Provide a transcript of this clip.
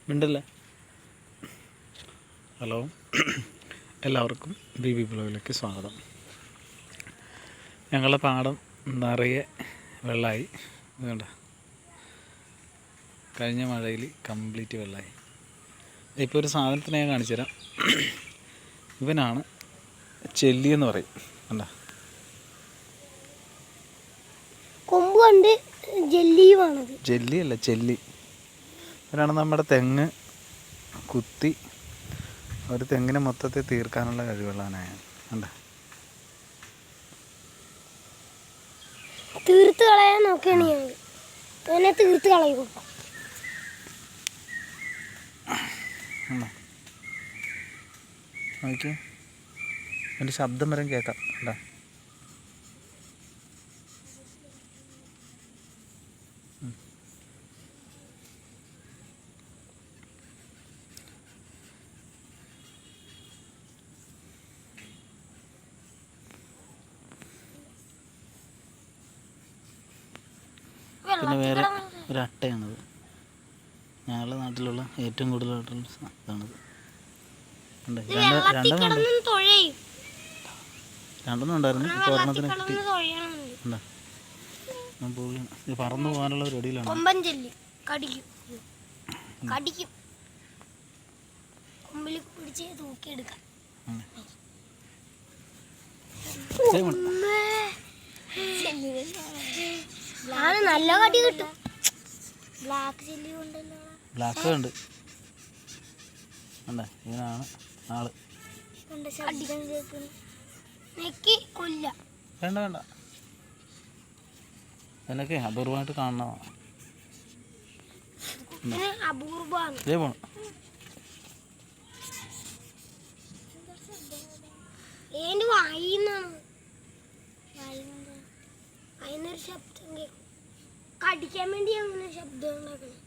മിണ്ടല്ലേ. Hello, എല്ലാവർക്കും B B ബ്ലോഗിലേക്ക് സ്വാഗതം. ഞങ്ങളുടെ പാടം നിറയെ വെള്ളമായി. വേണ്ട, കഴിഞ്ഞ മഴയിൽ കംപ്ലീറ്റ് വെള്ളമായി. ഇപ്പോൾ ഒരു സാധനത്തിനെ ഞാൻ കാണിച്ചു തരാം. ഇവനാണ് ചെല്ലി എന്ന് പറയും. കണ്ട, കൊമ്പ് കണ്ട് ജെല്ലിയുമാണത്. ജെല്ലി അല്ല, ചെല്ലി. ഇവരാണ് നമ്മുടെ തെങ്ങ് കുത്തി ഒരു തെങ്ങിനെ മൊത്തത്തിൽ തീർക്കാനുള്ള കഴിവുള്ളവനായ. കണ്ട, തീർത്ത് കളയാൻ നോക്കുകയാണ് ഞാൻ. അവനെ തീർത്ത് കളയും. നോക്കിയേ, എൻ്റെ ശബ്ദം വരെ കേൾക്കാം. കണ്ടാ, പിന്നെ വേറെ ഒരു അട്ടയാണത്. ഞങ്ങളുടെ നാട്ടിലുള്ള ഏറ്റവും കൂടുതലായിട്ടുള്ള ഇതാണത്. രണ്ടെണ്ണം ഉണ്ടായിരുന്നു. ഇപ്പോൾ ഒരെണ്ണത്തിന് കിട്ടി. എന്താ, ഞാൻ പോവുകയാണ്. ഇത് പറന്നു പോകാനുള്ള റെഡിയിലാണ്. കൊമ്പൻ ചെല്ലി കടിക്കും. കൊമ്പിൽ പിടിച്ച് തൂക്കിയെടുക്കാം. നല്ല കടി കിട്ടും. ബ്ലാക്ക് ചെല്ലി ഉണ്ടല്ലോ. ബ്ലാക്ക് ഉണ്ട്. അല്ലേ, ഇങ്ങനാണ് ആള്. കൊല്ല വേണ്ട വേണ്ട, എന്നൊക്കെ അപൂർവമായിട്ട് കാണണതാണ്. അപൂർവമാണ്. ഇതേ പോണം. അതിനൊരു ശബ്ദം കേൾക്കും. കടിക്കാൻ വേണ്ടി അങ്ങനെ ശബ്ദം ഉണ്ടാക്കണം.